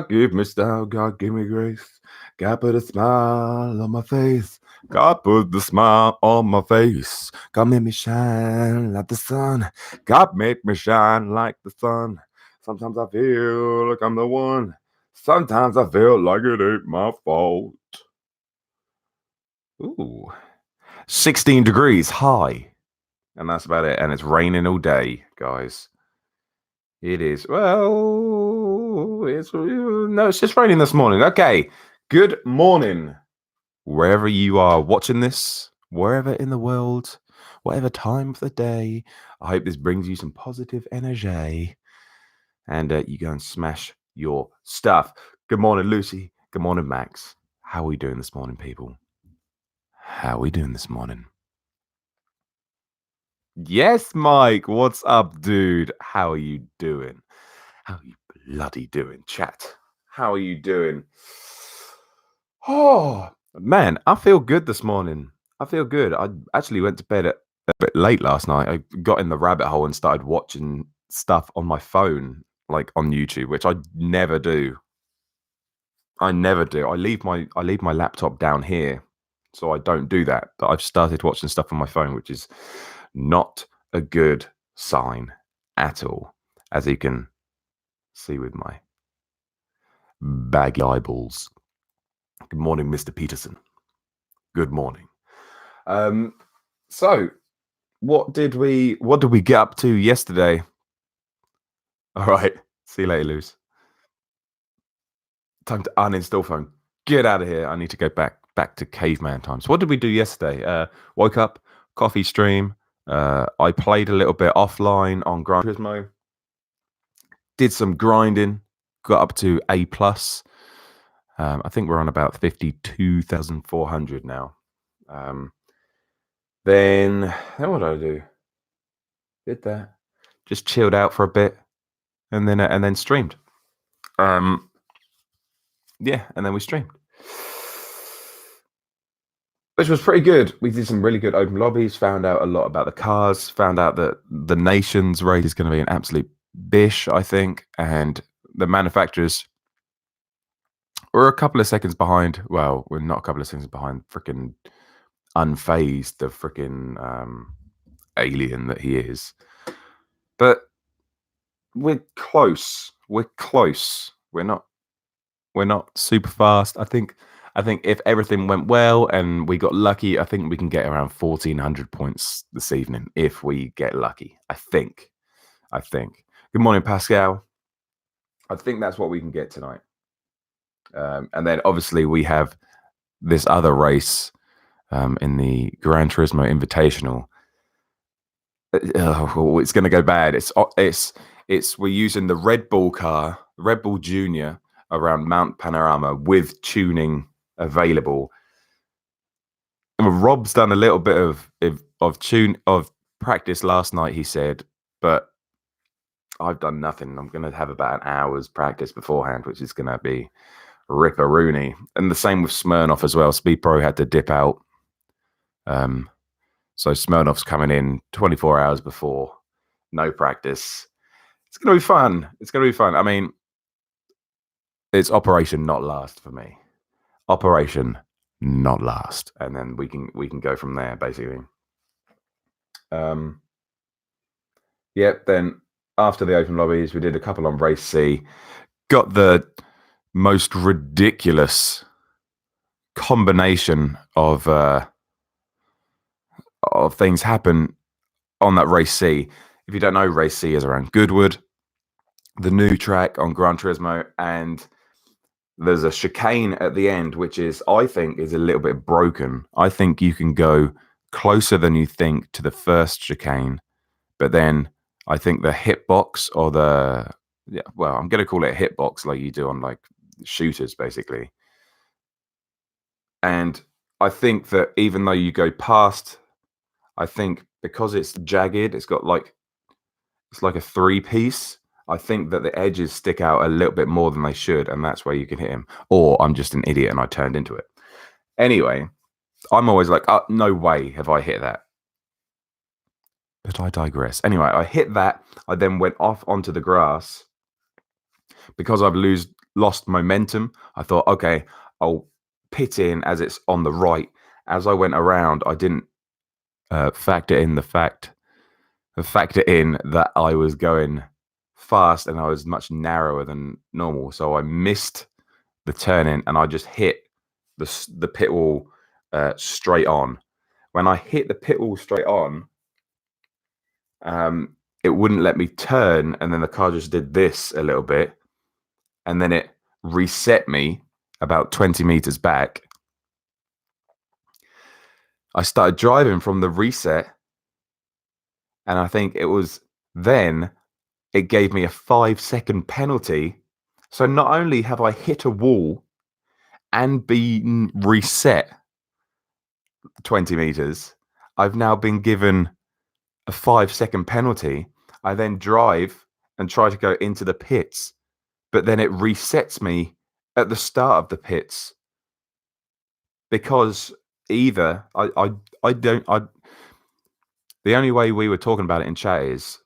Give me style, God give me grace. God put a smile on my face. God put the smile on my face. God make me shine like the sun. God make me shine like the sun. Sometimes I feel like I'm the one. Sometimes I feel like it ain't my fault. Ooh. 16 degrees high. And that's about it. And it's raining all day, guys. It is. Well, it's just raining this morning. Okay. Good morning. Wherever you are watching this, wherever in the world, whatever time of the day, I hope this brings you some positive energy and you go and smash your stuff. Good morning, Lucy. Good morning, Max. How are we doing this morning, people? How are we doing this morning? Yes, Mike. What's up, dude? How are you doing? How are you bloody doing, chat? How are you doing? Oh, man, I feel good this morning. I feel good. I actually went to bed a bit late last night. I got in the rabbit hole and started watching stuff on my phone, like on YouTube, which I never do. I never do. I leave my laptop down here, so I don't do that. But I've started watching stuff on my phone, which is not a good sign at all, as you can see with my baggy eyeballs. Good morning, Mr. Peterson. Good morning. So what did we get up to yesterday? All right. See you later, Luz. Time to uninstall phone. Get out of here. I need to go back to caveman times. What did we do yesterday? Woke up, coffee stream. I played a little bit offline on Gran Turismo. Did some grinding. Got up to A+. I think we're on about 52,400 now. Then what did I do? Did that. Just chilled out for a bit, and then streamed. Yeah, and then we streamed, which was pretty good. We did some really good open lobbies. Found out a lot about the cars. Found out that the Nations raid is going to be an absolute bish, I think, and the manufacturers were a couple of seconds behind. Well, we're not a couple of seconds behind. Freaking unfazed, the freaking alien that he is. But we're close. We're close. We're not super fast. I think if everything went well and we got lucky, I think we can get around 1,400 points this evening if we get lucky. I think. Good morning, Pascal. I think that's what we can get tonight. And then obviously we have this other race in the Gran Turismo Invitational. It's going to go bad. It's we're using the Red Bull car, Red Bull Junior, around Mount Panorama with tuning available. And Rob's done a little bit of practice last night, he said, but I've done nothing. I'm going to have about an hour's practice beforehand, which is going to be ripperoonie. And the same with Smirnoff as well. Speed Pro had to dip out. So Smirnoff's coming in 24 hours before, no practice. It's going to be fun. It's going to be fun. I mean, it's Operation Not Last for me. Operation Not Last, and then we can go from there basically. Yep. Then after the open lobbies, we did a couple on race C. Got the most ridiculous combination of things happen on that race C. If you don't know, race C is around Goodwood, the new track on Gran Turismo, and there's a chicane at the end, which I think is a little bit broken. I think you can go closer than you think to the first chicane, but then I think the hitbox or I'm going to call it a hitbox like you do on like shooters, basically. And I think that even though you go past, I think because it's jagged, it's like a 3-piece. I think that the edges stick out a little bit more than they should, and that's where you can hit him. Or I'm just an idiot and I turned into it. Anyway, I'm always like, oh, no way have I hit that. But I digress. Anyway, I hit that. I then went off onto the grass because I've lost momentum. I thought, okay, I'll pit in as it's on the right. As I went around, I didn't factor in that I was going fast and I was much narrower than normal. So I missed the turn-in and I just hit the pit wall straight on. When I hit the pit wall straight on, it wouldn't let me turn, and then the car just did this a little bit, and then it reset me about 20 meters back. I started driving from the reset, and I think it was then it gave me a 5-second penalty. So not only have I hit a wall and been reset 20 meters, I've now been given a 5-second penalty. I then drive and try to go into the pits, but then it resets me at the start of the pits because either the only way we were talking about it in chat is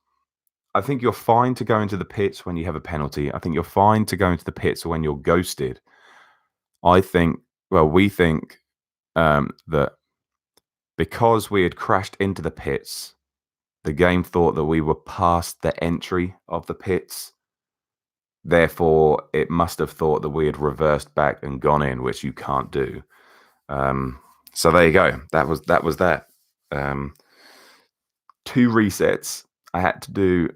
I think you're fine to go into the pits when you have a penalty. I think you're fine to go into the pits when you're ghosted. We think that because we had crashed into the pits, the game thought that we were past the entry of the pits. Therefore, it must have thought that we had reversed back and gone in, which you can't do. So there you go. That was that. 2 resets. I had to do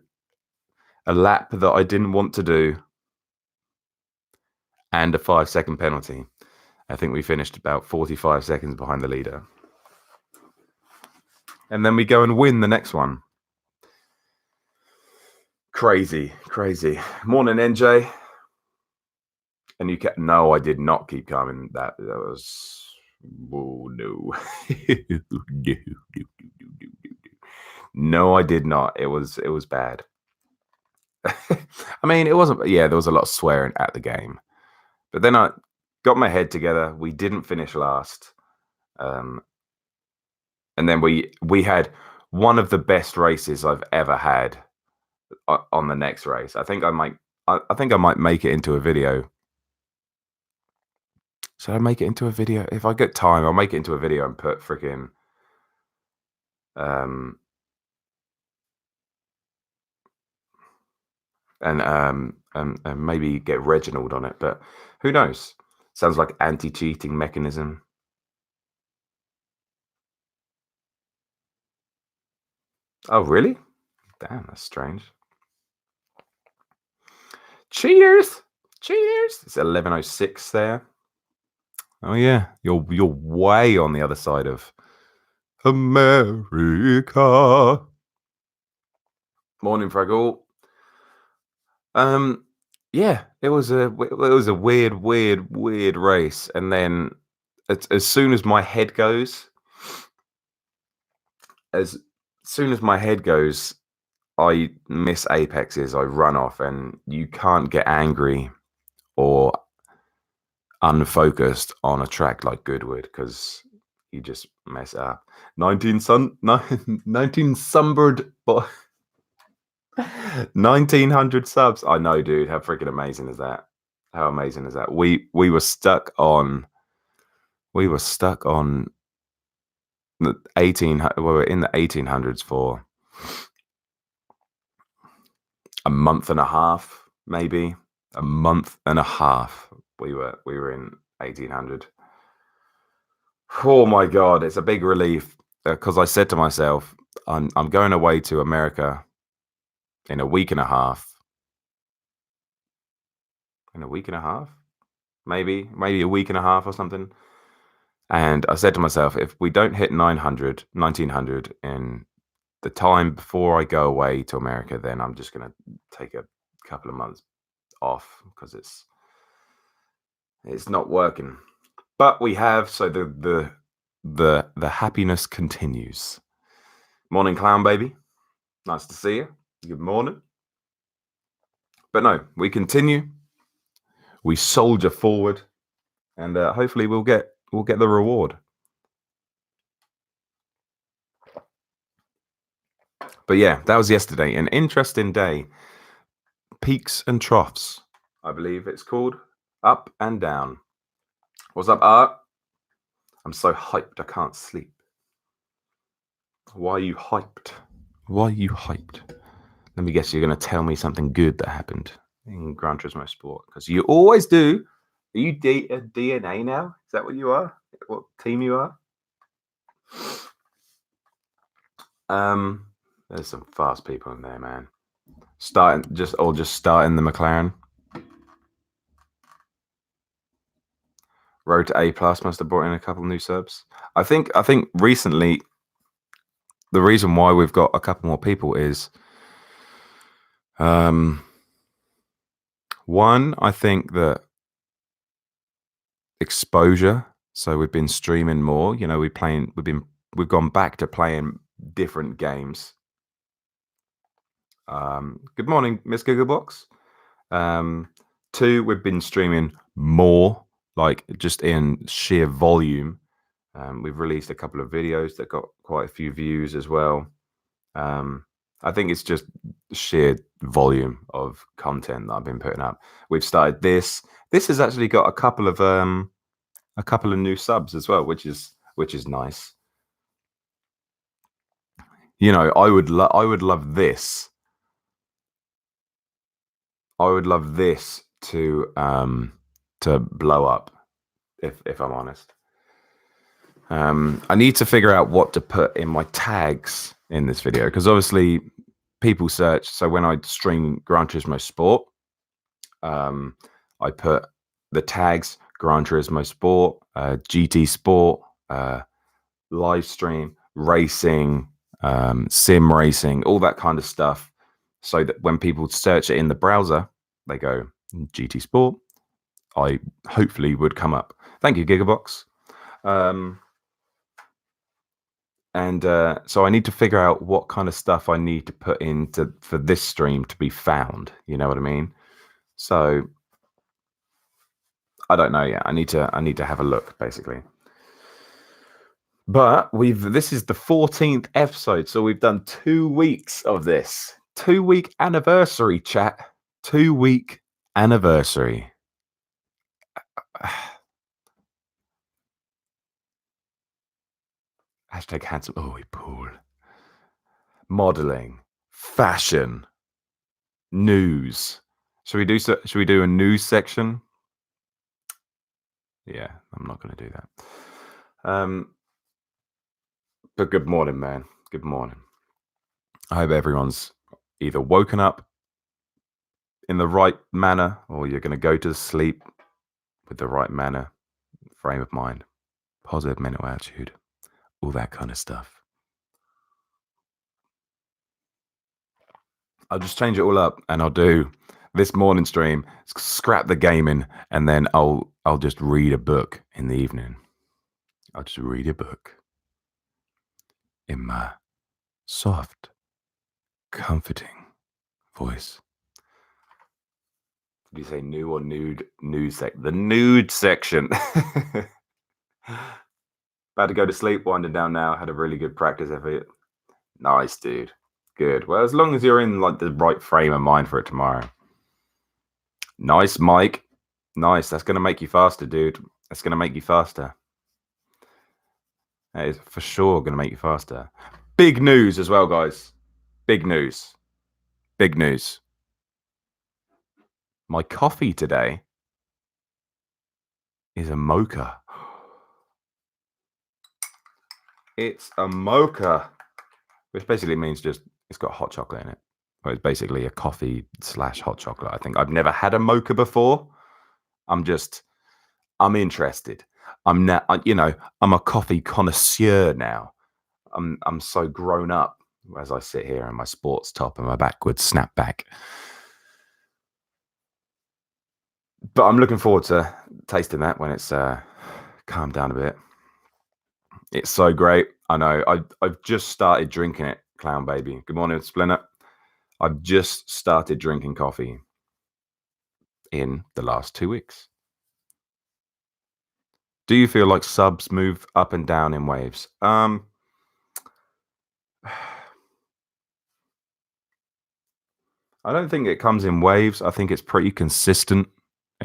a lap that I didn't want to do and a 5-second penalty. I think we finished about 45 seconds behind the leader. And then we go and win the next one. Crazy. Morning, NJ. And you kept, no, I did not keep coming. That was, oh no. No, I did not. It was bad. I mean, it wasn't, yeah, there was a lot of swearing at the game. But then I got my head together. We didn't finish last. And then we had one of the best races I've ever had on the next race. I think I might make it into a video. Should I make it into a video? If I get time, I'll make it into a video and put freaking and maybe get Reginald on it, but who knows? Sounds like anti-cheating mechanism. Oh, really? Damn, that's strange. Cheers! It's 11:06 there. Oh yeah, you're way on the other side of America. Morning, Fraggle. Yeah, it was a weird race, and then as soon as my head goes, I miss apexes, I run off, and you can't get angry or unfocused on a track like Goodwood because you just mess it up. 19 sunbird, 1900 subs. I know, dude. How freaking amazing is that? How amazing is that? We were stuck on the 18. We were in the 1800s for a month and a half, maybe a month and a half. We were in 1800. Oh my god, it's a big relief because I said to myself, I'm going away to America in a week and a half. In a week and a half, maybe a week and a half or something. And I said to myself, if we don't hit 1900 in the time before I go away to America, then I'm just going to take a couple of months off because it's not working. But we have, so the happiness continues. Morning, Clown Baby. Nice to see you. Good morning. But no, we continue. We soldier forward, and hopefully we'll get the reward. But yeah, that was yesterday. An interesting day. Peaks and troughs, I believe it's called. Up and down. What's up, Art? I'm so hyped I can't sleep. Why are you hyped? Why are you hyped? Let me guess, you're going to tell me something good that happened in Gran Turismo Sport, because you always do. Are you DNA now? Is that what you are? What team you are? There's some fast people in there, man. Just starting the McLaren. Road to A+ must have brought in a couple of new subs. I think recently the reason why we've got a couple more people is one, I think that exposure. So we've been streaming more. You know, we've gone back to playing different games. Good morning, Miss Googlebox. Two, we've been streaming more, like just in sheer volume. We've released a couple of videos that got quite a few views as well. I think it's just sheer volume of content that I've been putting up. We've started this. This has actually got a couple of new subs as well, which is nice. You know, I would love this. I would love this to blow up, if I'm honest. I need to figure out what to put in my tags in this video, because obviously people search. So when I stream Gran Turismo Sport, I put the tags Gran Turismo Sport, GT Sport, live stream, racing, sim racing, all that kind of stuff, so that when people search it in the browser, they go GT Sport. I hopefully would come up. Thank you, Gigabox. So I need to figure out what kind of stuff I need to put into for this stream to be found. You know what I mean? So I don't know yet. I need to have a look, basically. But this is the 14th episode, so we've done 2 weeks of this. 2-week anniversary, chat. 2-week anniversary. Hashtag handsome. Oh, Paul. Modeling, fashion, news. Should we do a news section? Yeah, I'm not going to do that. But good morning, man. Good morning. I hope everyone's either woken up in the right manner, or you're going to go to sleep with the right manner, frame of mind, positive mental attitude, all that kind of stuff. I'll just change it all up, and I'll do this morning stream, scrap the gaming, and then I'll just read a book in the evening. I'll just read a book in my soft, comforting voice. Did you say new or nude? News the nude section. About to go to sleep, winding down now. Had a really good practice effort. Nice, dude. Good. Well, as long as you're in like the right frame of mind for it tomorrow. Nice, Mike. Nice. That's going to make you faster, dude. That's going to make you faster. That is for sure going to make you faster. Big news as well, guys. Big news. Big news. My coffee today is a mocha. It's a mocha, which basically means just it's got hot chocolate in it. Well, it's basically a coffee / hot chocolate. I think I've never had a mocha before. I'm interested. I'm now, I'm a coffee connoisseur now. I'm so grown up as I sit here in my sports top and my backwards snapback. But I'm looking forward to tasting that when it's calmed down a bit. It's so great. I know. I've just started drinking it, Clown Baby. Good morning, Splinter. I've just started drinking coffee in the last 2 weeks. Do you feel like subs move up and down in waves? I don't think it comes in waves. I think it's pretty consistent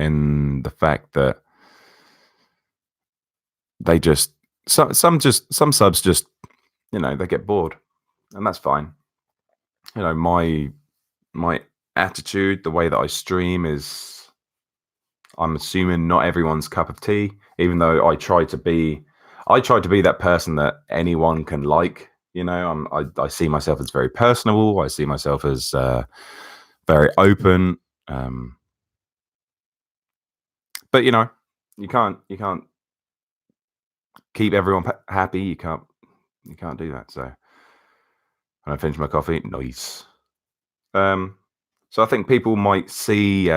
in the fact that they just some subs just, you know, they get bored, and that's fine. You know, my attitude, the way that I stream is, I'm assuming not everyone's cup of tea, even though I try to be that person that anyone can like. You know, I see myself as very personable. I see myself as very open. But you know, you can't keep everyone happy. You can't do that. So when I finish my coffee, nice. So I think people might see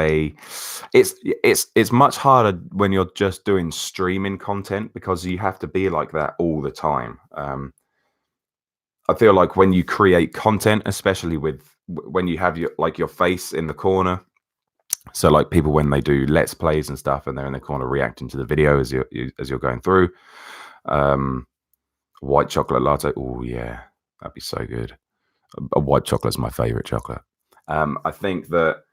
it's much harder when you're just doing streaming content, because you have to be like that all the time. I feel like when you create content, especially when you have your face in the corner, so like people when they do let's plays and stuff, and they're in the corner reacting to the video as you're going through. White chocolate latte, oh yeah, that'd be so good. A white chocolate is my favorite chocolate. I think that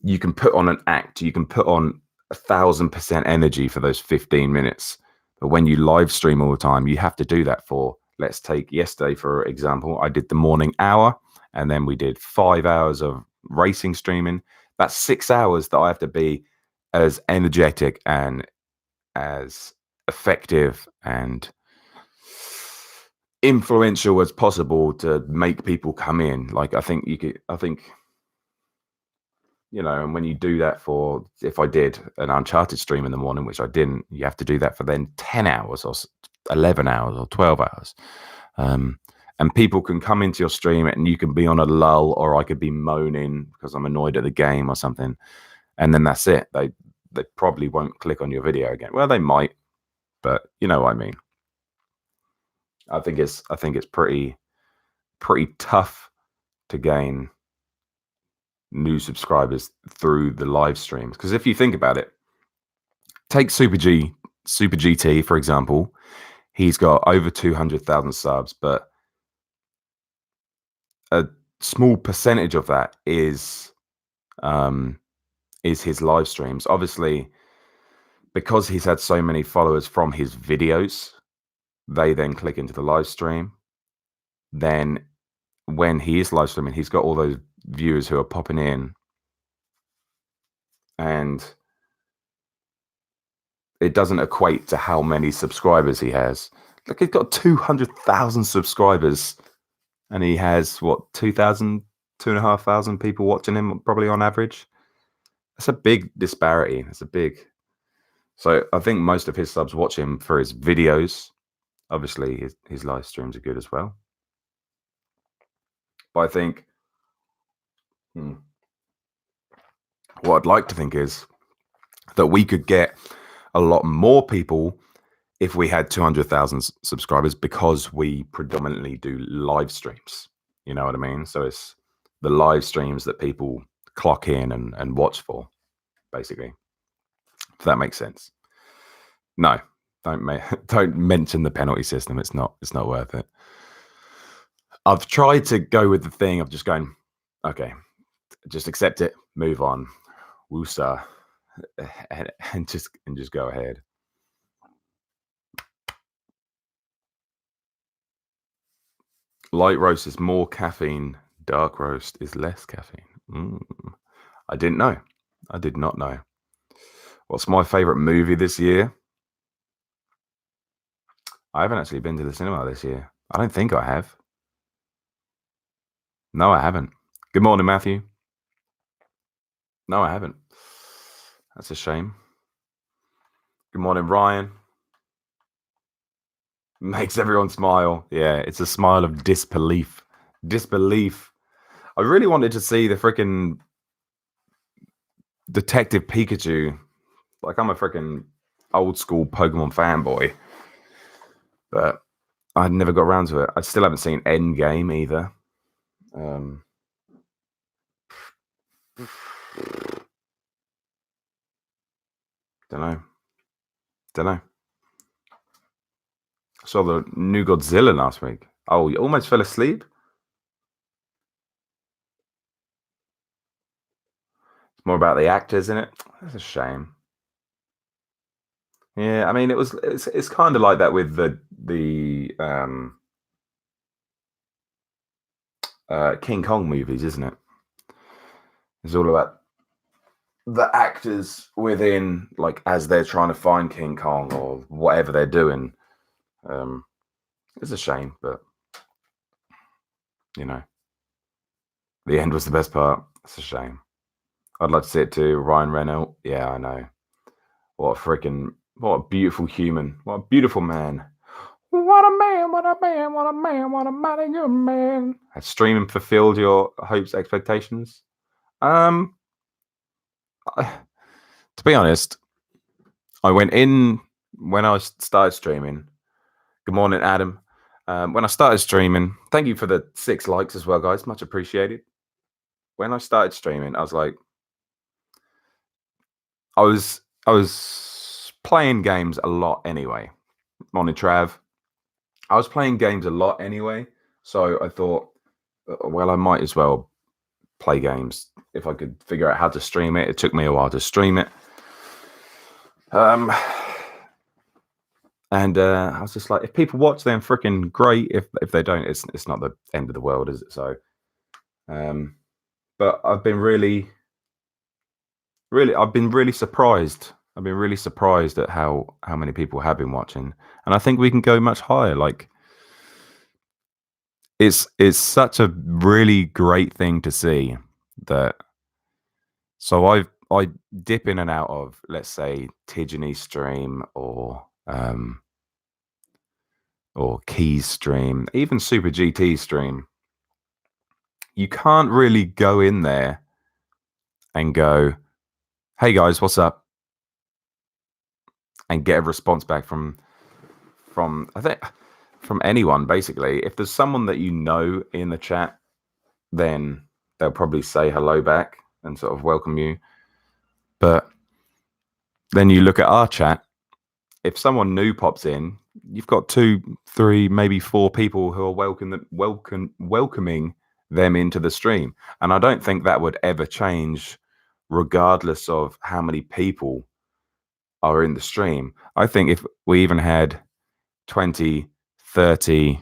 you can put on an act, you can put on 1,000% energy for those 15 minutes. But when you live stream all the time, you have to do that for, let's take yesterday, for example. I did the morning hour, and then we did 5 hours of racing streaming. That's 6 hours that I have to be as energetic and as effective and influential as possible to make people come in. Like, I think you know, and when you do that for, if I did an Uncharted stream in the morning, which I didn't, you have to do that for then 10 hours or 11 hours or 12 hours. And people can come into your stream and you can be on a lull, or I could be moaning because I'm annoyed at the game or something. And then that's it. They probably won't click on your video again. Well, they might, but you know what I mean. I think it's pretty tough to gain new subscribers through the live streams, because if you think about it, take Super GT for example. He's got over 200,000 subs, but a small percentage of that is his live streams. Obviously, because he's had so many followers from his videos, they then click into the live stream. Then when he is live streaming, he's got all those viewers who are popping in, and it doesn't equate to how many subscribers he has. Look, he's got 200,000 subscribers, and he has what, 2,000, 2,500 people watching him probably on average. That's a big disparity. That's a big. So I think most of his subs watch him for his videos. Obviously, his live streams are good as well. But I think what I'd like to think is that we could get a lot more people if we had 200,000 subscribers, because we predominantly do live streams. You know what I mean? So it's the live streams that people clock in and watch for, basically. If that makes sense. No, don't mention the penalty system. It's not worth it. I've tried to go with the thing of just going, okay, just accept it, move on, woosah, and just go ahead. Light roast is more caffeine. Dark roast is less caffeine. I didn't know. I did not know. What's my favorite movie this year? I haven't actually been to the cinema this year. I don't think I have. No, I haven't. Good morning, Matthew. No, I haven't. That's a shame. Good morning, Ryan. Makes everyone smile. Yeah, it's a smile of disbelief. Disbelief. I really wanted to see the freaking Detective Pikachu. Like, I'm a freaking old school Pokemon fanboy, but I never got around to it. I still haven't seen Endgame either. Don't know. Saw the new Godzilla last week. Oh, you almost fell asleep? It's more about the actors in it. That's a shame. Yeah, I mean, it's kind of like that with the King Kong movies, isn't it? It's all about the actors within, like, as they're trying to find King Kong or whatever they're doing. It's a shame, but you know, the end was the best part. It's a shame. I'd like to see it too. Ryan Reynolds. Yeah, I know. What a beautiful human. What a beautiful man. What a man, what a man, what a man, what a mighty good man. Has streaming fulfilled your hopes, expectations? To be honest, I went in when I started streaming. Good morning, Adam. When I started streaming, thank you for the 6 likes as well, guys. Much appreciated. When I started streaming, I was like, I was playing games a lot anyway. Morning, Trav. I was playing games a lot anyway, so I thought, well, I might as well play games if I could figure out how to stream it. It took me a while to stream it. And I was just like, if people watch, then freaking great. If they don't, it's not the end of the world, is it? So, but I've been really surprised. I've been really surprised at how many people have been watching, and I think we can go much higher. Like, it's such a really great thing to see that. So I dip in and out of, let's say, Tijani's stream or Key's stream, even Super GT's stream. You can't really go in there and go, "Hey guys, what's up?" and get a response back from I think from anyone, basically. If there's someone that you know in the chat, then they'll probably say hello back and sort of welcome you. But then you look at our chat, if someone new pops in, you've got 2, 3, maybe 4 people who are welcoming them into the stream. And I don't think that would ever change regardless of how many people are in the stream. I think if we even had 20, 30,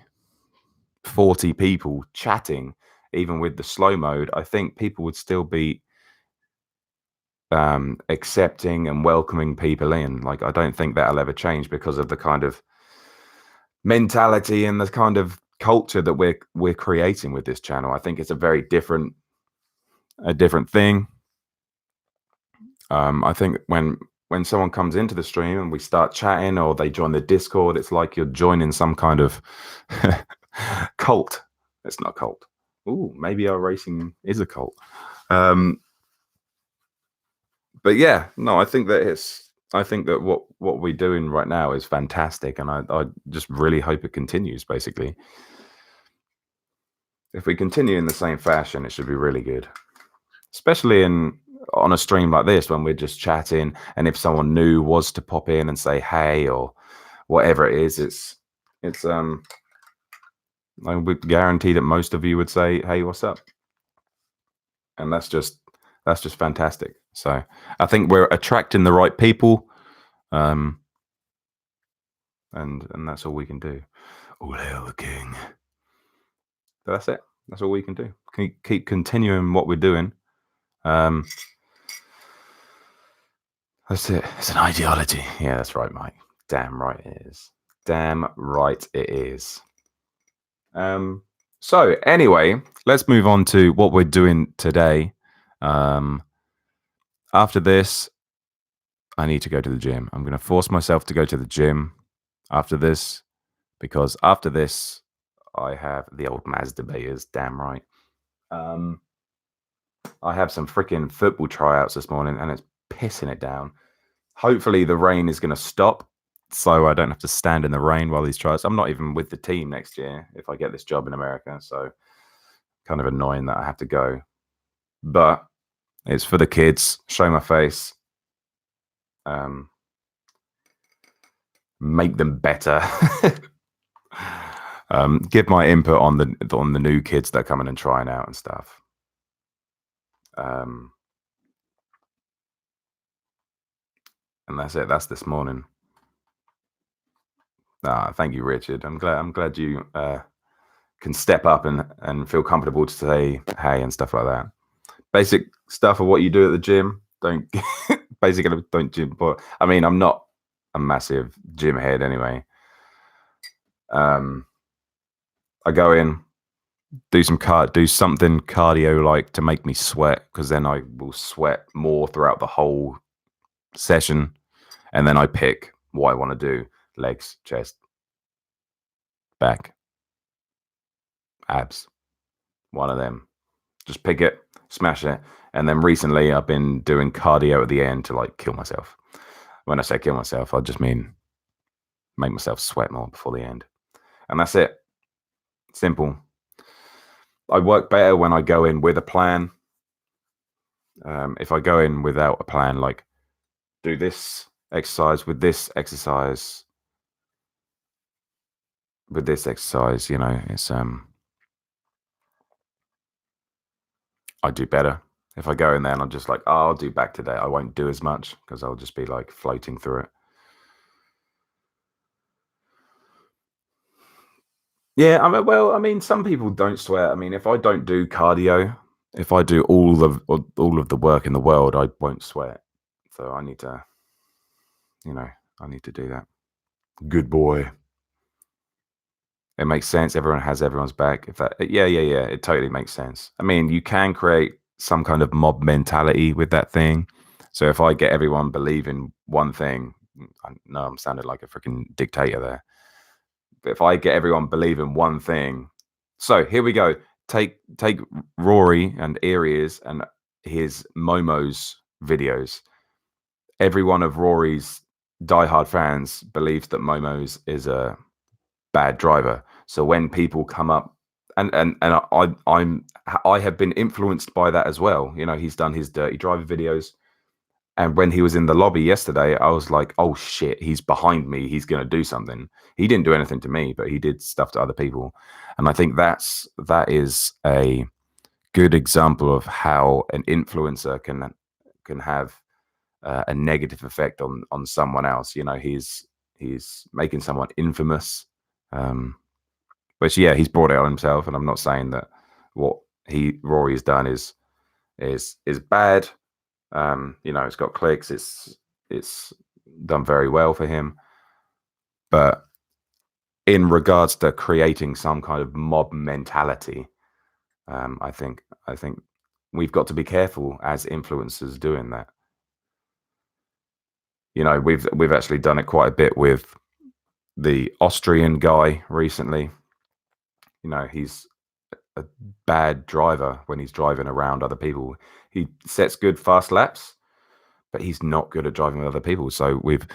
40 people chatting, even with the slow mode, I think people would still be accepting and welcoming people in. Like, I don't think that'll ever change because of the kind of mentality and the kind of culture that we're creating with this channel. I think it's a very different thing. I think when someone comes into the stream and we start chatting or they join the Discord, it's like you're joining some kind of cult. It's not a cult. Ooh, maybe our racing is a cult. But yeah, no, I think that what we're doing right now is fantastic, and I just really hope it continues. Basically, if we continue in the same fashion, it should be really good, especially on a stream like this when we're just chatting, and if someone new was to pop in and say hey or whatever it is, it's I would guarantee that most of you would say, "Hey, what's up?" And that's just fantastic. So I think we're attracting the right people, and that's all we can do. All hail the king. But that's it. That's all we can do. Keep continuing what we're doing. That's it. It's an ideology. Yeah, that's right, Mike. Damn right it is. Damn right it is. So anyway, let's move on to what we're doing today. After this, I need to go to the gym. I'm going to force myself to go to the gym after this, because after this, I have the old Mazda debaters. Damn right. I have some freaking football tryouts this morning, and it's pissing it down. Hopefully, the rain is going to stop, so I don't have to stand in the rain while these tryouts. I'm not even with the team next year if I get this job in America, so kind of annoying that I have to go. But it's for the kids. Show my face. Make them better. Give my input on the new kids that are coming and trying out and stuff. And that's it. That's this morning. Thank you, Richard. I'm glad you can step up and feel comfortable to say hey and stuff like that. Basic stuff of what you do at the gym. Don't basically don't gym. But I mean, I'm not a massive gym head anyway. I go in, do something cardio like to make me sweat, because then I will sweat more throughout the whole session, and then I pick what I want to do: legs, chest, back, abs. One of them. Just pick it, smash it. And then recently I've been doing cardio at the end to like kill myself. When I say kill myself, I just mean make myself sweat more before the end. And that's it. Simple. I work better when I go in with a plan. If I go in without a plan, like do this exercise with this exercise, you know, it's I do better. If I go in there and I'm just like, oh, I'll do back today, I won't do as much because I'll just be like floating through it. Yeah, I mean, some people don't sweat. I mean, if I don't do cardio, if I do all of the work in the world, I won't sweat. So I need to, you know, I need to do that. Good boy. It makes sense. Everyone has everyone's back. If that, yeah, it totally makes sense. I mean, you can create some kind of mob mentality with that thing. So if I get everyone believing one thing, I know I'm sounding like a freaking dictator there. But if I get everyone believing one thing, so here we go. Take Rory and Aries and his Momo's videos. Every one of Rory's diehard fans believes that Momo's is a bad driver. So when people come up, and I have been influenced by that as well. You know, he's done his dirty driver videos. And when he was in the lobby yesterday, I was like, oh shit, he's behind me. He's going to do something. He didn't do anything to me, but he did stuff to other people. And I think that is a good example of how an influencer can have a negative effect on someone else. You know, he's making someone infamous. But yeah, he's brought it on himself. And I'm not saying that what Rory has done is bad. You know, it's got clicks. It's done very well for him. But in regards to creating some kind of mob mentality, I think we've got to be careful as influencers doing that. You know, we've actually done it quite a bit with the Austrian guy recently. You know, he's a bad driver when he's driving around other people. He sets good fast laps, but he's not good at driving with other people. So we've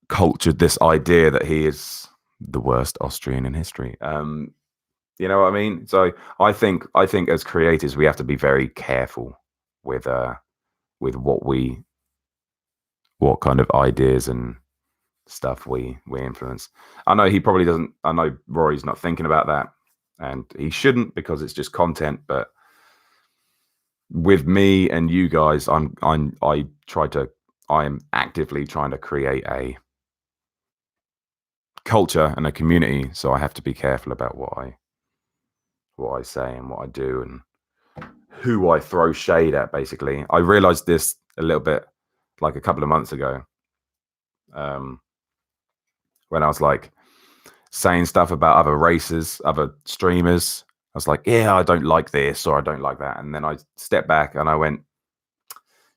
cultured this idea that he is the worst Austrian in history. You know what I mean? So I think as creators we have to be very careful with what kind of ideas and stuff we influence. I know he probably doesn't. I know Rory's not thinking about that, and he shouldn't, because it's just content. But with me and you guys, I am actively trying to create a culture and a community, so I have to be careful about what I say and what I do and who I throw shade at. Basically, I realized this a little bit like a couple of months ago, when I was like saying stuff about other races, other streamers. I was like, yeah, I don't like this or I don't like that, and then I stepped back and I went,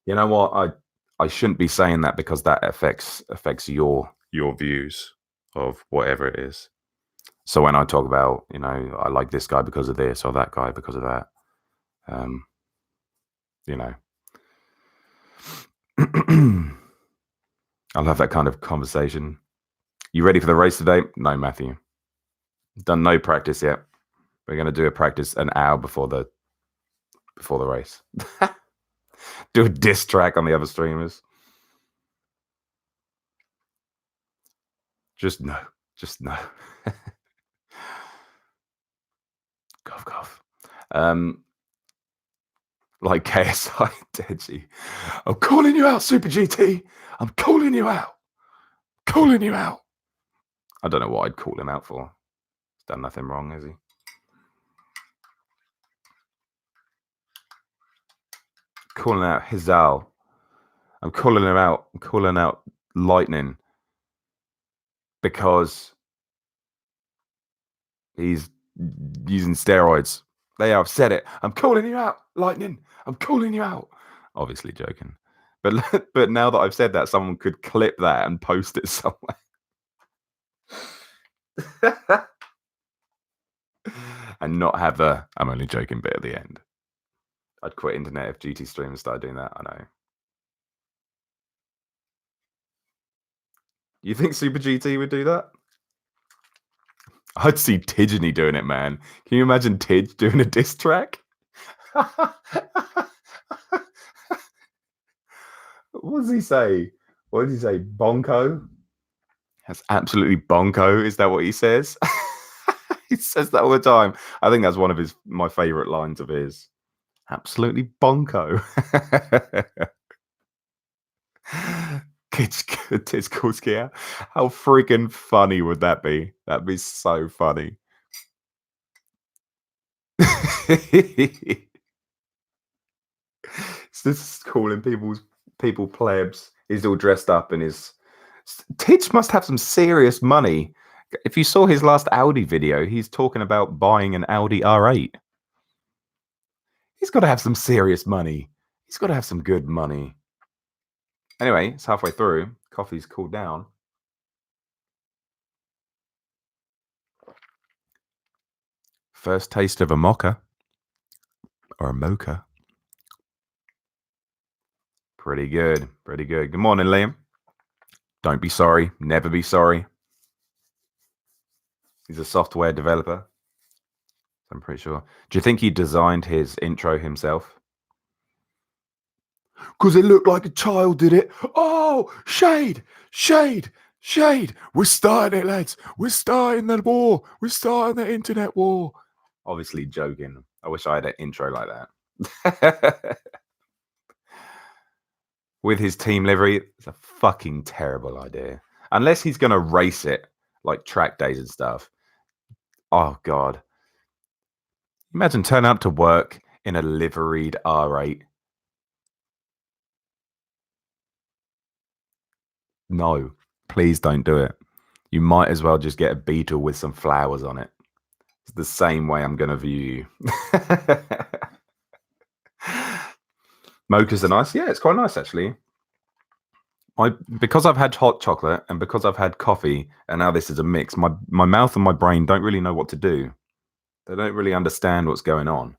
you know what, I shouldn't be saying that, because that affects your views of whatever it is. So when I talk about, you know, I like this guy because of this or that guy because of that, you know, I'll have that kind of conversation. You ready for the race today? No, Matthew. Done no practice yet. We're going to do a practice an hour before the race. Do a diss track on the other streamers. Just no. Cough. Like KSI Deji. I'm calling you out, Super GT. I'm calling you out. Calling you out. I don't know what I'd call him out for. He's done nothing wrong, has he? Calling out Hizal. I'm calling him out. I'm calling out Lightning because he's using steroids. I've said it. I'm calling you out, Lightning. I'm calling you out. Obviously joking. But now that I've said that, someone could clip that and post it somewhere. And not have the I'm only joking bit at the end. I'd quit internet if GT streamers started doing that. I know. You think Super GT would do that? I'd see Tidgeny doing it, man. Can you imagine Tidge doing a diss track? What does he say? What does he say? Bonko? That's absolutely bonko. Is that what he says? He says that all the time. I think that's one of my favorite lines of his. Absolutely bonko. Kids Tiskulskia. How freaking funny would that be? That'd be so funny. It's just calling people plebs. He's all dressed up in his. Tidge must have some serious money. If you saw his last Audi video, he's talking about buying an Audi R8. He's got to have some serious money. He's got to have some good money. Anyway, it's halfway through. Coffee's cooled down. First taste of a mocha. Or a mocha. Pretty good. Pretty good. Good morning, Liam. Don't be sorry. Never be sorry. He's a software developer. I'm pretty sure. Do you think he designed his intro himself? Because it looked like a child did it. Oh, shade, shade, shade. We're starting it, lads. We're starting the war. We're starting the internet war. Obviously joking. I wish I had an intro like that. With his team livery, it's a fucking terrible idea. Unless he's going to race it, like track days and stuff. Oh, God. Imagine turning up to work in a liveried R8. No, please don't do it. You might as well just get a Beetle with some flowers on it. It's the same way I'm going to view you. Mochas are nice. Yeah, it's quite nice, actually. Because I've had hot chocolate and because I've had coffee and now this is a mix, my mouth and my brain don't really know what to do. They don't really understand what's going on.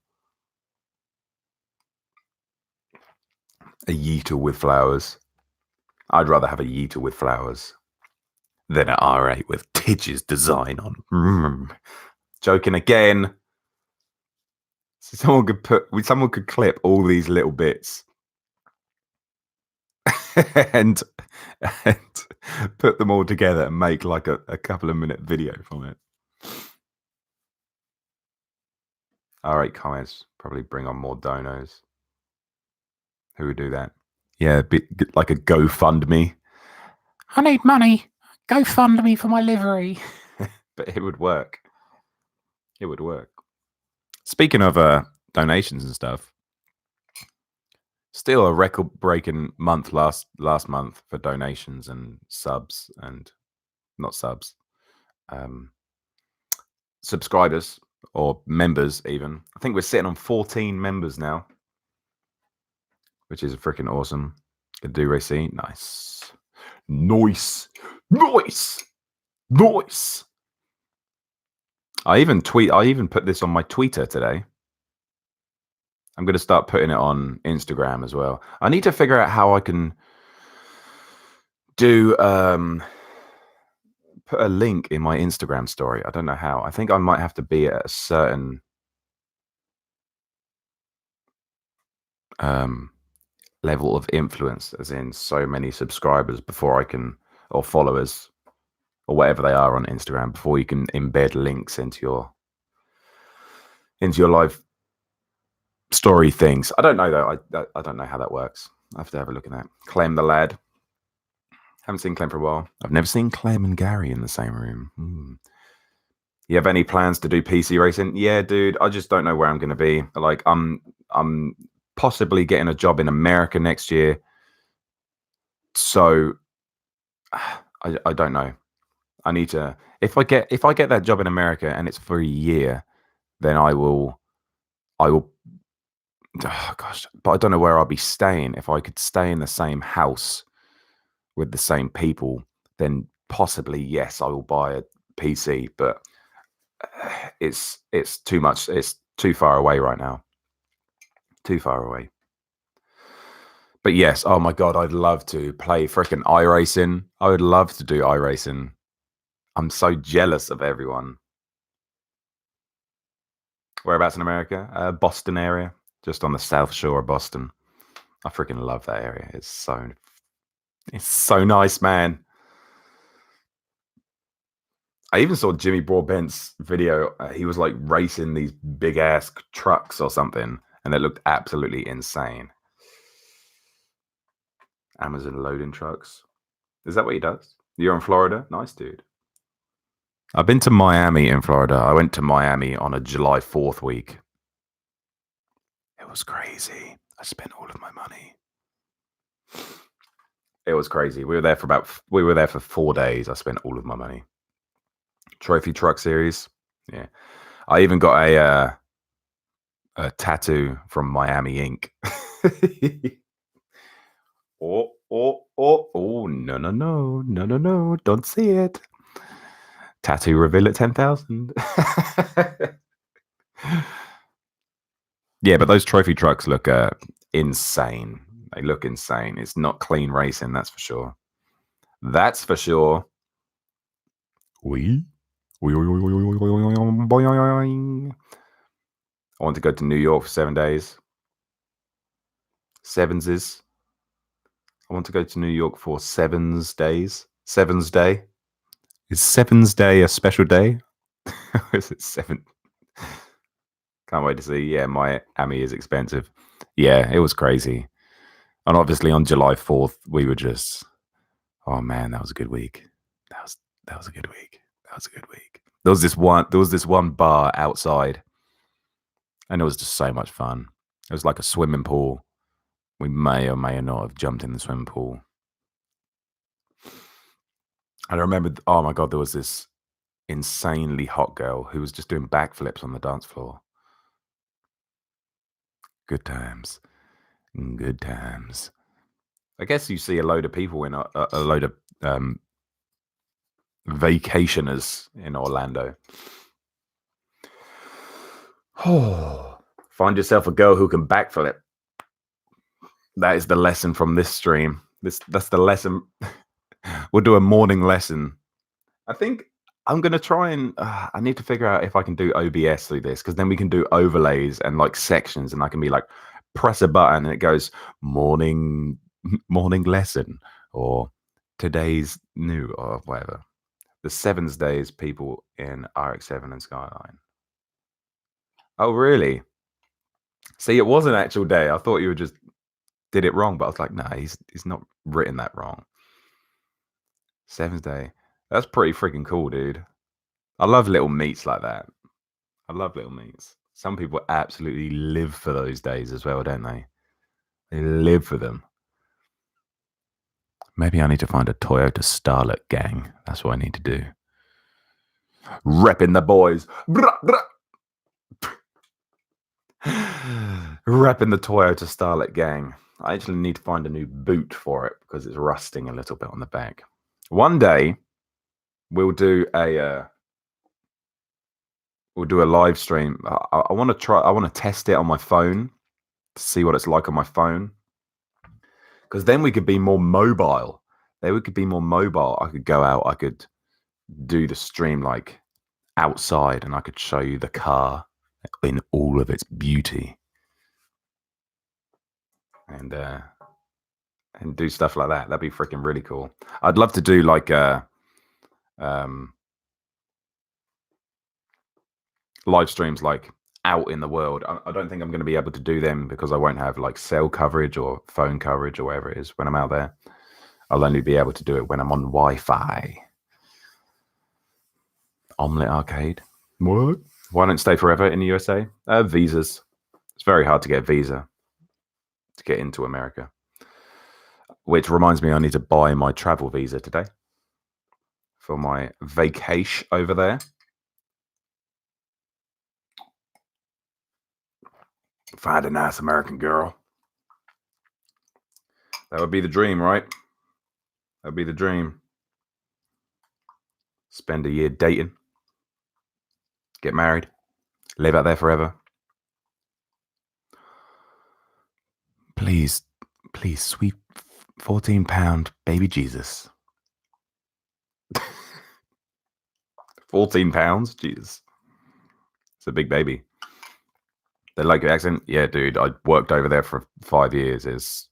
A Yeetle with flowers. I'd rather have a Yeetle with flowers than an R8 with Tidge's design on. Joking again. So someone could clip all these little bits and put them all together and make like a couple of minute video from it. R8 comments probably bring on more donos. Who would do that? Yeah, like a GoFundMe. I need money. GoFundMe for my livery. But it would work. It would work. Speaking of donations and stuff, still a record-breaking month last month for donations and subs and not subs, subscribers or members even. I think we're sitting on 14 members now, which is freaking awesome. Good do Racy. Nice. Nice. Nice. Nice. I even put this on my Twitter today. I'm going to start putting it on Instagram as well. I need to figure out how I can do put a link in my Instagram story. I don't know how. I think I might have to be at a certain level of influence, as in so many subscribers before I can, or followers, or whatever they are on Instagram, before you can embed links into your live story things. I don't know though. I don't know how that works. I have to have a look at that. Clem the lad. Haven't seen Clem for a while. I've never seen Clem and Gary in the same room. You have any plans to do PC racing? Yeah, dude. I just don't know where I'm going to be. Like, I'm possibly getting a job in America next year. So I don't know. I need to. If I get that job in America and it's for a year, then I will. Oh gosh, but I don't know where I'll be staying. If I could stay in the same house with the same people, then possibly yes, I will buy a PC. But it's too much. It's too far away right now. Too far away. But yes, oh my god, I'd love to play freaking iRacing. I would love to do iRacing. I'm so jealous of everyone. Whereabouts in America? Boston area, just on the South Shore of Boston. I freaking love that area. It's so nice, man. I even saw Jimmy Broadbent's video. He was like racing these big ass trucks or something, and it looked absolutely insane. Amazon loading trucks. Is that what he does? You're in Florida? Nice, dude. I've been to Miami in Florida. I went to Miami on a July 4th week. It was crazy. I spent all of my money. It was crazy. We were there for 4 days. I spent all of my money. Trophy truck series. Yeah. I even got a tattoo from Miami Ink. No. Don't see it. Tattoo reveal at 10,000. Yeah, but those trophy trucks look insane. They look insane. It's not clean racing, that's for sure. That's for sure. I want to go to New York for 7 days. Sevenses. I want to go to New York for Sevens days. Sevens Day. Is Sevens Day a special day? Or is it 7? Can't wait to see. Yeah, Miami is expensive. Yeah, it was crazy. And obviously on July 4th, we were just, oh man, that was a good week. That was a good week. That was a good week. There was this one bar outside, and it was just so much fun. It was like a swimming pool. We may or may not have jumped in the swimming pool. And I remember, oh my god, there was this insanely hot girl who was just doing backflips on the dance floor. Good times. Good times. I guess you see a load of people in a load of vacationers in Orlando. Oh, find yourself a girl who can backflip. That is the lesson from this stream. That's the lesson. We'll do a morning lesson. I think I'm gonna try and I need to figure out if I can do OBS through this, because then we can do overlays and like sections, and I can be like, press a button and it goes morning lesson, or today's new, or whatever. The Sevens days people in RX-7 and Skyline. Oh really? See, it was an actual day. I thought you were just did it wrong, but I was like, nah, he's not written that wrong. Sevens day. That's pretty freaking cool, dude. I love little meets like that. I love little meets. Some people absolutely live for those days as well, don't they? They live for them. Maybe I need to find a Toyota Starlet gang. That's what I need to do. Repping the boys. Repping the Toyota Starlet gang. I actually need to find a new boot for it because it's rusting a little bit on the back. One day we'll do a live stream. I want to test it on my phone to see what it's like on my phone, because then we could be more mobile. I could go out. I could do the stream like outside, and I could show you the car in all of its beauty, and do stuff like that. That'd be freaking really cool. I'd love to do like live streams like out in the world. I don't think I'm going to be able to do them because I won't have like cell coverage or phone coverage or whatever it is when I'm out there. I'll only be able to do it when I'm on Wi-Fi. Omelette Arcade. What? Why don't stay forever in the USA? Visas. It's very hard to get a visa to get into America. Which reminds me, I need to buy my travel visa today for my vacation over there. Find a nice American girl. That would be the dream, right? That would be the dream. Spend a year dating. Get married. Live out there forever. Please, sweet 14-pound baby Jesus. 14 pounds? Jesus. It's a big baby. They like your accent? Yeah, dude. I worked over there for 5 years.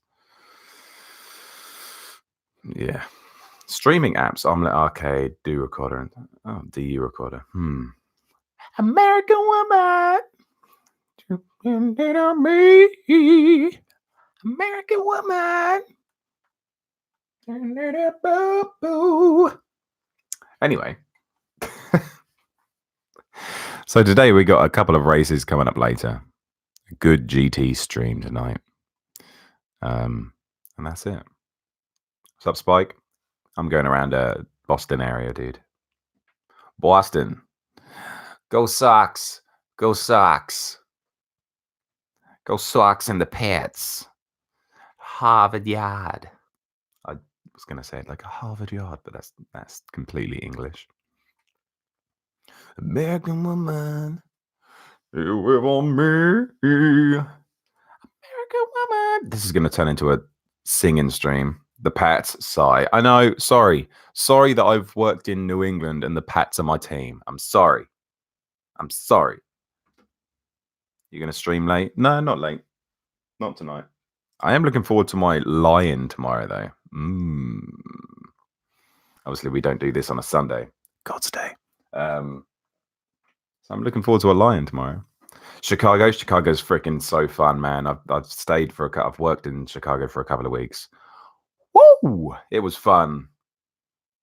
Yeah. Streaming apps, Omelette Arcade, Do Recorder, DU Recorder. American woman, depending on me. American woman. Anyway. So today we got a couple of races coming up later. A good GT stream tonight. And that's it. What's up, Spike? I'm going around Boston area, dude. Boston. Go Sox. Go Sox. Go Sox in the pits. Harvard Yard. I was going to say it like a Harvard Yard, but that's completely English. American woman, you live on me. American woman. This is going to turn into a singing stream. The Pats sigh. I know. Sorry that I've worked in New England and the Pats are my team. I'm sorry. You're going to stream late? No, not late. Not tonight. I am looking forward to my lie-in tomorrow, though. Obviously, we don't do this on a Sunday. God's day. So I'm looking forward to a lie-in tomorrow. Chicago's freaking so fun, man. I've stayed for I've worked in Chicago for a couple of weeks. Woo! It was fun.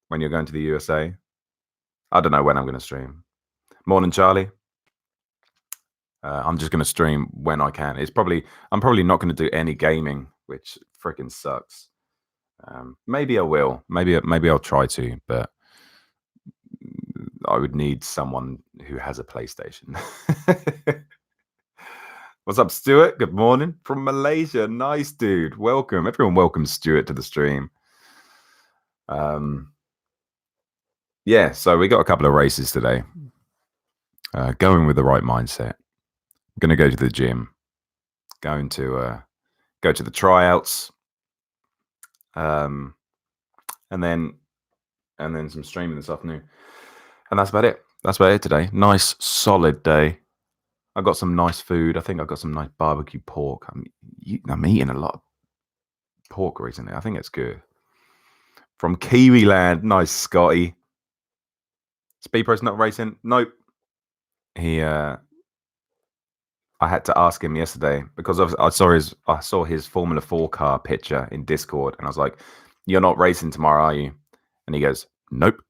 When you're going to the USA, I don't know when I'm going to stream. Morning, Charlie. I'm just going to stream when I can. I'm probably not going to do any gaming, which freaking sucks. Maybe I will. Maybe I'll try to, but I would need someone who has a PlayStation. What's up, Stuart? Good morning from Malaysia. Nice, dude. Welcome. Everyone welcomes Stuart to the stream. Yeah, so we got a couple of races today. Going with the right mindset. I'm going to go to the gym. Going to go to the tryouts. And then some streaming this afternoon. And that's about it. That's about it today. Nice, solid day. I got some nice food. I think I got some nice barbecue pork. I'm eating a lot of pork recently. I think it's good. From Kiwi Land. Nice, Scotty. Speedpro's not racing? Nope. I had to ask him yesterday because I saw his Formula 4 car picture in Discord, and I was like, "You're not racing tomorrow, are you?" And he goes, "Nope."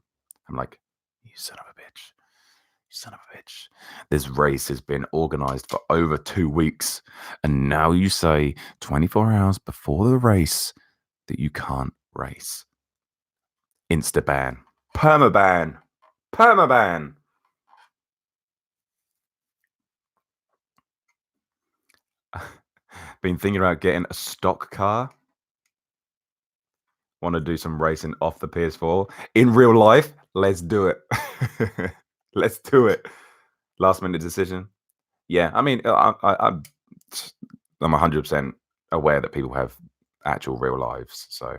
I'm like, "You son of a bitch! You son of a bitch! This race has been organized for over 2 weeks, and now you say 24 hours before the race that you can't race. Insta ban, permaban." Been thinking about getting a stock car. Want to do some racing off the PS4 in real life? Let's do it. Let's do it. Last minute decision. Yeah, I mean, I'm 100% aware that people have actual real lives. So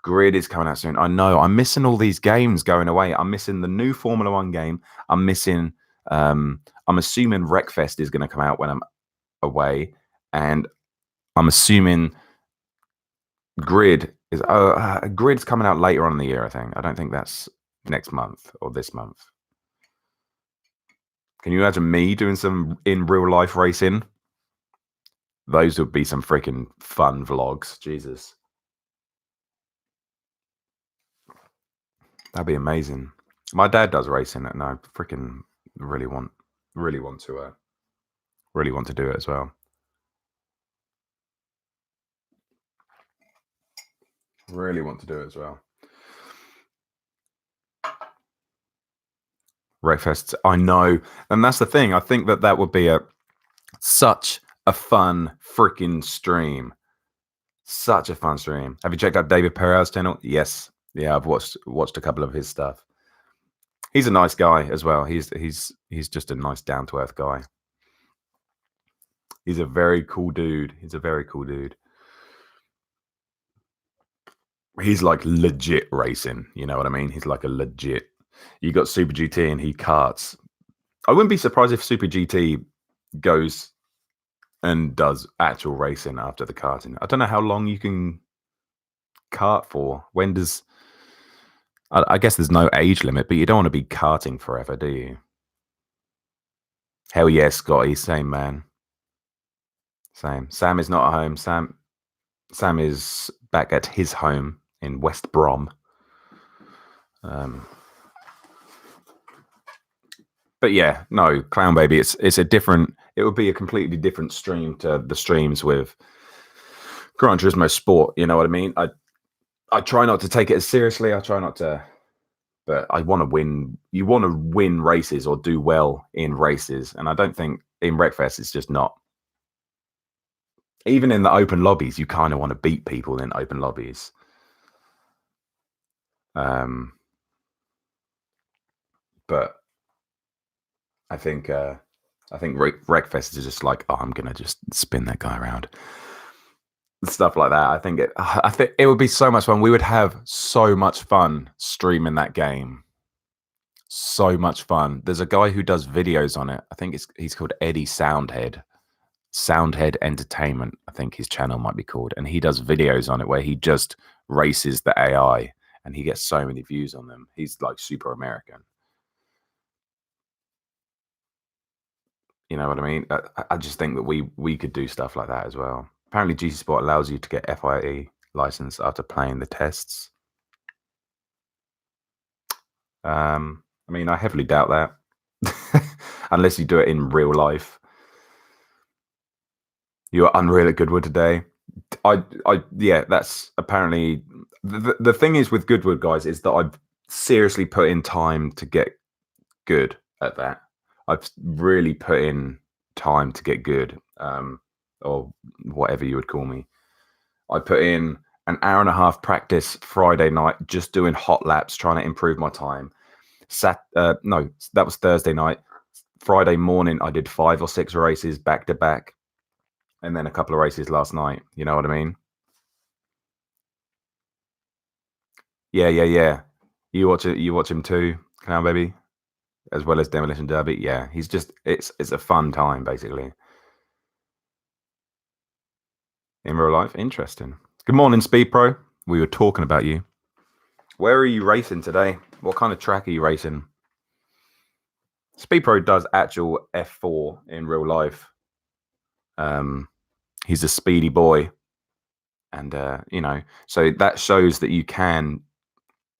Grid is coming out soon. I know. I'm missing all these games going away. I'm missing the new Formula 1 game. I'm missing. I'm assuming Wreckfest is going to come out when I'm away, and I'm assuming Grid's coming out later on in the year, I think. I don't think that's next month or this month. Can you imagine me doing some in real life racing? Those would be some freaking fun vlogs. Jesus. That'd be amazing. My dad does racing, and I freaking really want to do it as well. Really want to do it as well. Wreckfest, I know, and that's the thing. I think that would be such a fun freaking stream. Such a fun stream. Have you checked out David Perra's channel? Yes. Yeah, I've watched a couple of his stuff. He's a nice guy as well. He's just a nice down to earth guy. He's a very cool dude. He's like legit racing. You know what I mean? He's like a legit. You got Super GT and he karts. I wouldn't be surprised if Super GT goes and does actual racing after the karting. I don't know how long you can kart for. When does... I guess there's no age limit, but you don't want to be karting forever, do you? Hell yeah, Scotty. Same, man. Same. Sam is not at home. Sam is back at his home in West Brom. But yeah, no, Clown Baby. It's a different... It would be a completely different stream to the streams with Gran Turismo Sport. You know what I mean? I try not to take it as seriously. I try not to... But I want to win. You want to win races or do well in races. And I don't think in Wreckfest it's just not. Even in the open lobbies, you kind of want to beat people in open lobbies. But I think Wreckfest is just like, oh, I'm gonna just spin that guy around. Stuff like that. I think it would be so much fun. We would have so much fun streaming that game. So much fun. There's a guy who does videos on it. I think he's called Eddie Soundhead. Soundhead Entertainment, I think his channel might be called, and he does videos on it where he just races the AI, and he gets so many views on them. He's like super American. You know what I mean? I just think that we could do stuff like that as well. Apparently, GC Sport allows you to get FIE license after playing the tests. I mean, I heavily doubt that, unless you do it in real life. You are unreal at Goodwood today. Yeah, that's apparently the thing is with Goodwood, guys, is that I've seriously put in time to get good at that. I've really put in time to get good, or whatever you would call me. I put in an hour and a half practice Friday night, just doing hot laps, trying to improve my time. No, that was Thursday night. Friday morning, I did 5 or 6 races back to back, and then a couple of races last night. You know what I mean? Yeah. You watch it. You watch him too, Clown Baby, as well as Demolition Derby. Yeah, he's just it's a fun time basically. In real life, interesting. Good morning, Speed Pro. We were talking about you. Where are you racing today? What kind of track are you racing? Speed Pro does actual F4 in real life. He's a speedy boy, and you know, so that shows that you can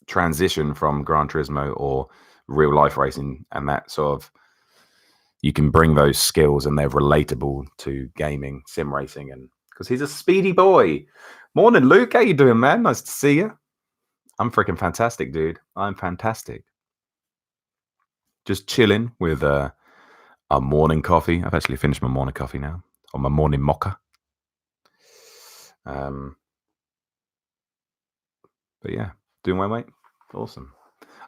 transition from Gran Turismo or real life racing, and that sort of you can bring those skills, and they're relatable to gaming, sim racing, and because he's a speedy boy. Morning, Luke. How you doing, man? Nice to see you. I'm freaking fantastic, dude. I'm fantastic. Just chilling with a morning coffee. I've actually finished my morning coffee now, or my morning mocha. But yeah, doing well, mate. Awesome.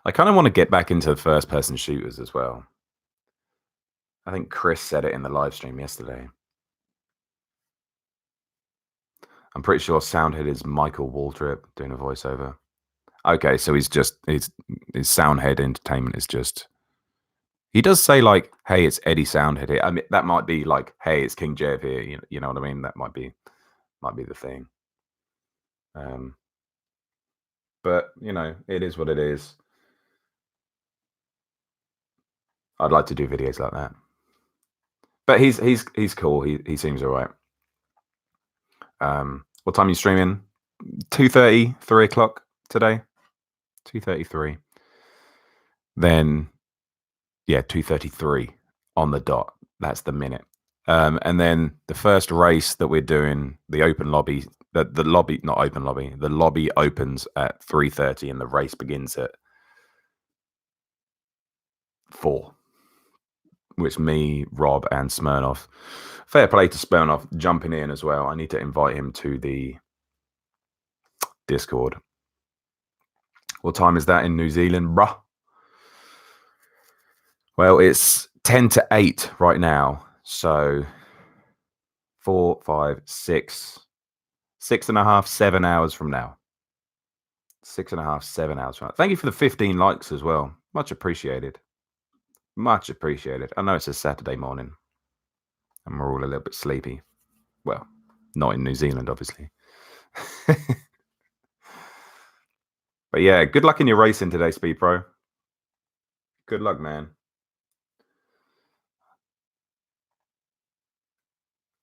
I kind of want to get back into first-person shooters as well. I think Chris said it in the live stream yesterday. I'm pretty sure Soundhead is Michael Waltrip doing a voiceover. Okay, so he's his Soundhead Entertainment is just... He does say like, "Hey, it's Eddie Soundhead here." I mean, that might be like, "Hey, it's King Jev here." You know what I mean? That might be the thing. But you know, it is what it is. I'd like to do videos like that. But he's cool. He seems all right. What time are you streaming? 2:30, 3 o'clock today. 2:33. Then, yeah, 2:33 on the dot. That's the minute. And then the first race that we're doing, the open lobby, the lobby, not open lobby, the lobby opens at 3:30 and the race begins at 4. Which me, Rob, and Smirnoff. Fair play to Smirnoff jumping in as well. I need to invite him to the Discord. What time is that in New Zealand, bruh? Well, it's 10 to 8 right now. So 4, 5, 6, 6.5, 7 hours from now. 6.5, 7 hours from now. Thank you for the 15 likes as well. Much appreciated. Much appreciated. I know it's a Saturday morning and we're all a little bit sleepy. Well, not in New Zealand, obviously. But yeah, good luck in your racing today, Speed Pro. Good luck, man.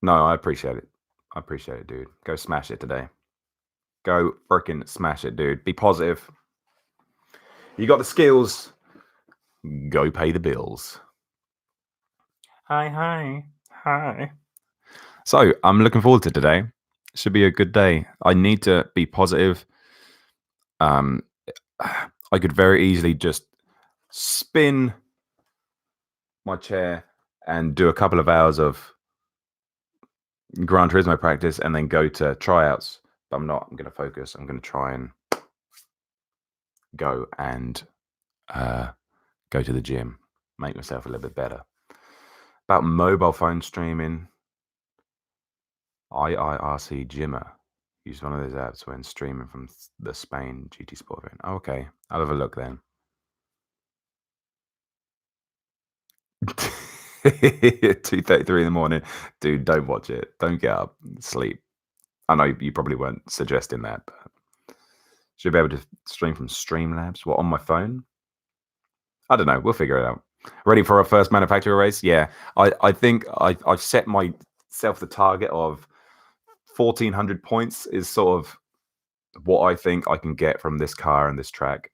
No, I appreciate it. I appreciate it, dude. Go smash it today. Go freaking smash it, dude. Be positive. You got the skills. Go pay the bills. Hi. So I'm looking forward to today. Should be a good day. I need to be positive. I could very easily just spin my chair and do a couple of hours of Gran Turismo practice and then go to tryouts. But I'm not. I'm going to focus. I'm going to try and go and go to the gym, make myself a little bit better. About mobile phone streaming, IIRC Gymmer. Use one of those apps when streaming from the Spain GT Sport event. Oh, okay, I'll have a look then. 2:33 in the morning. Dude, don't watch it. Don't get up. Sleep. I know you probably weren't suggesting that, but should be able to stream from Streamlabs. What, on my phone? I don't know. We'll figure it out. Ready for our first manufacturer race? Yeah. I think I've set myself the target of 1,400 points is sort of what I think I can get from this car and this track.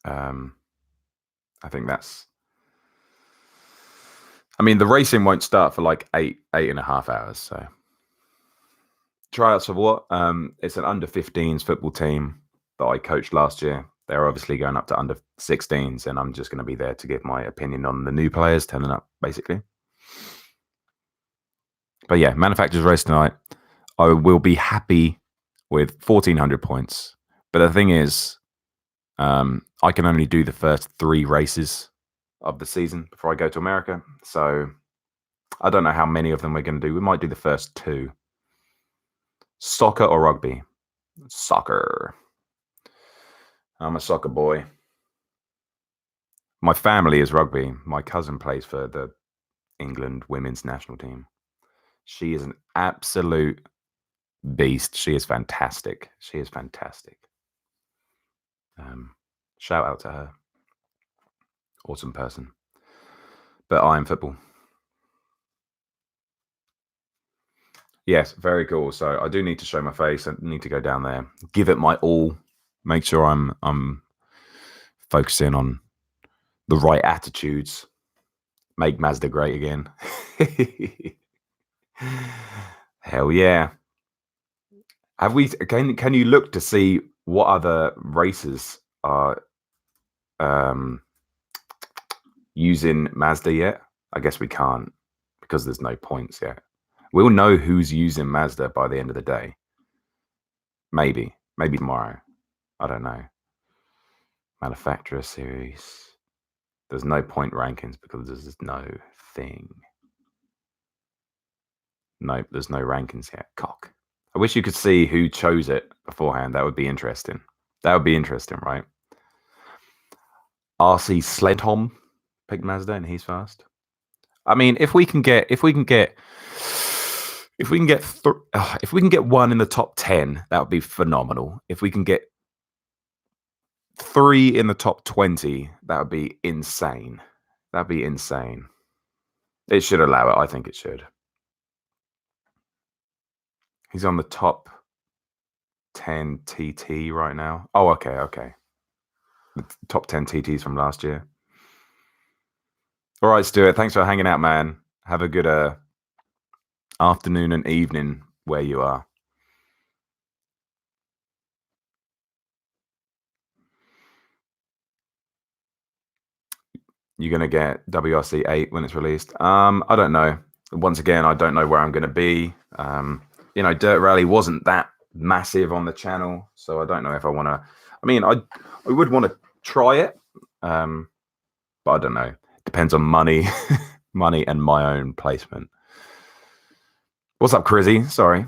I think that's. I mean, the racing won't start for like 8.5 hours. So tryouts of what? It's an under 15s football team that I coached last year. They're obviously going up to under 16s, and I'm just going to be there to give my opinion on the new players turning up, basically. But yeah, manufacturer's race tonight. I will be happy with 1,400 points. But the thing is, I can only do the first 3 races of the season before I go to America. So I don't know how many of them we're going to do. We might do the first 2. Soccer or rugby? Soccer. I'm a soccer boy. My family is rugby. My cousin plays for the England women's national team. She is an absolute beast. She is fantastic. She is fantastic. Shout out to her. Awesome person. But I am football. Yes, very cool. So I do need to show my face. I need to go down there, give it my all, make sure I'm focusing on the right attitudes, make Mazda great again. Hell yeah. Have we? Can you look to see what other races are using Mazda yet? I guess we can't because there's no points yet. We'll know who's using Mazda by the end of the day. Maybe tomorrow. I don't know. Manufacturer series. There's no point rankings because there's no thing. Nope, there's no rankings yet. Cock. I wish you could see who chose it beforehand. That would be interesting. That would be interesting, right? RC Sledholm picked Mazda and he's fast. I mean, if we can get one in the top 10, that would be phenomenal. If we can get 3 in the top 20. That would be insane. That'd be insane. It should allow it. I think it should. He's on the top 10 TT right now. Oh, okay. The top 10 TTs from last year. All right, Stuart. Thanks for hanging out, man. Have a good afternoon and evening where you are. You're going to get WRC 8 when it's released. I don't know. Once again, I don't know where I'm going to be. Dirt Rally wasn't that massive on the channel, so I don't know if I want to. I mean, I would want to try it, but I don't know. Depends on money, money and my own placement. What's up, Crizzy? Sorry,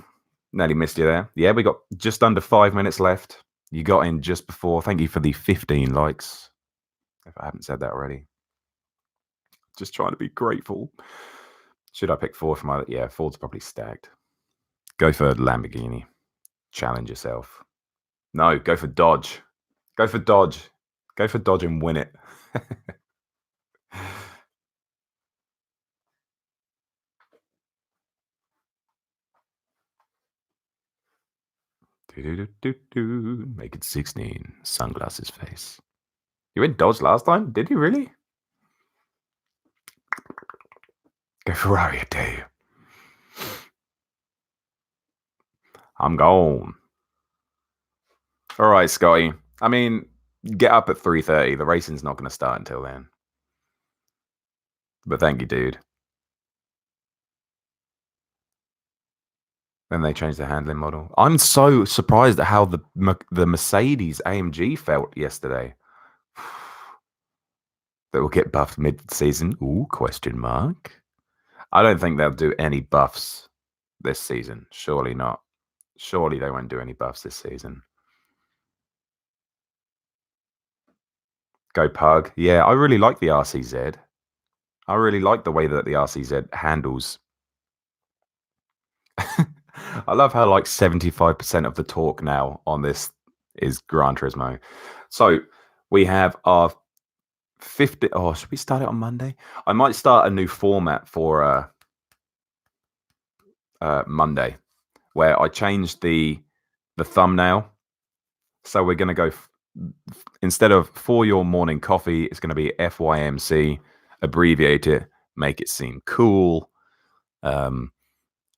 nearly missed you there. Yeah, we got just under 5 minutes left. You got in just before. Thank you for the 15 likes. If I haven't said that already. Just trying to be grateful. Should I pick Ford for my... Yeah, Ford's probably stacked. Go for Lamborghini. Challenge yourself. No, go for Dodge. Go for Dodge. Go for Dodge and win it. Make it 16. Sunglasses face. You went Dodge last time? Did you really? Go Ferrari a day. I'm gone. All right, Scotty. I mean, get up at 3:30. The racing's not going to start until then. But thank you, dude. Then they changed the handling model. I'm so surprised at how the Mercedes AMG felt yesterday. That will get buffed mid-season. Ooh, question mark. I don't think they'll do any buffs this season. Surely not. Surely they won't do any buffs this season. Go Pug. Yeah, I really like the RCZ. I really like the way that the RCZ handles. I love how like 75% of the talk now on this is Gran Turismo. So we have our 50. Oh, should we start it on Monday? I might start a new format for Monday where I changed the thumbnail. So we're going to go instead of for your morning coffee, it's going to be FYMC, abbreviate it, make it seem cool. And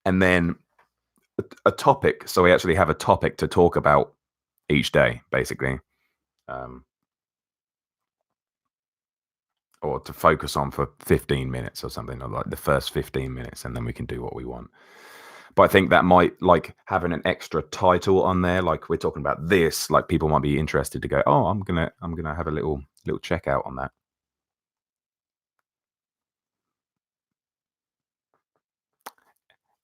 then a topic. So we actually have a topic to talk about each day, basically. Or to focus on for 15 minutes or something, or like the first 15 minutes, and then we can do what we want. But I think that might, like, having an extra title on there, like we're talking about this, like people might be interested to go, oh, I'm gonna have a little checkout on that.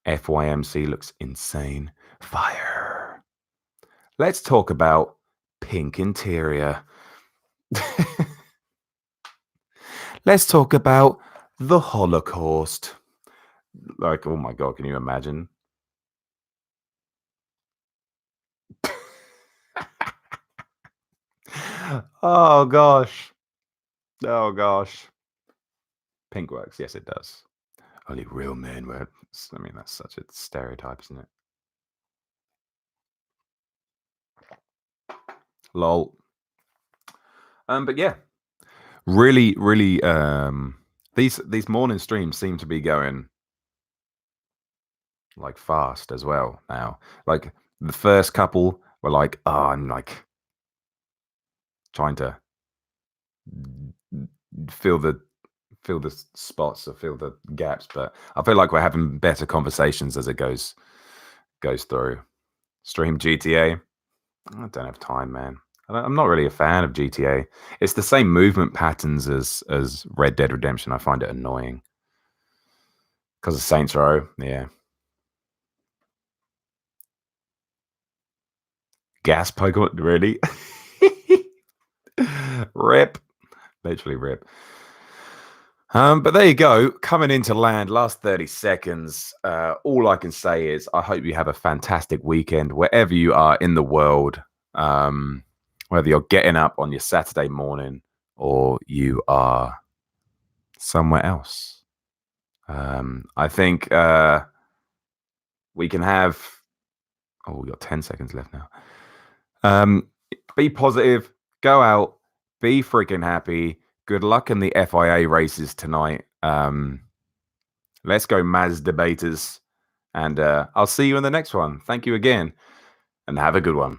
FYMC looks insane. Fire. Let's talk about pink interior. Let's talk about the Holocaust. Like, oh my God, can you imagine? Oh gosh. Oh gosh. Pink works. Yes, it does. Only real men wear. I mean, that's such a stereotype, isn't it? Lol. But yeah, really, these morning streams seem to be going like fast as well now. Like the first couple were like, oh, I'm like trying to fill the spots or fill the gaps, but I feel like we're having better conversations as it goes through. Stream GTA. I don't have time, man. I'm not really a fan of GTA. It's the same movement patterns as Red Dead Redemption. I find it annoying because of Saints Row. Yeah. Gas Pokemon, really? Rip. Literally rip. But there you go. Coming into land, last 30 seconds. All I can say is I hope you have a fantastic weekend wherever you are in the world. whether you're getting up on your Saturday morning or you are somewhere else. I think we can have... Oh, we've got 10 seconds left now. Be positive. Go out. Be freaking happy. Good luck in the FIA races tonight. Let's go, Maz debaters. And I'll see you in the next one. Thank you again, and have a good one.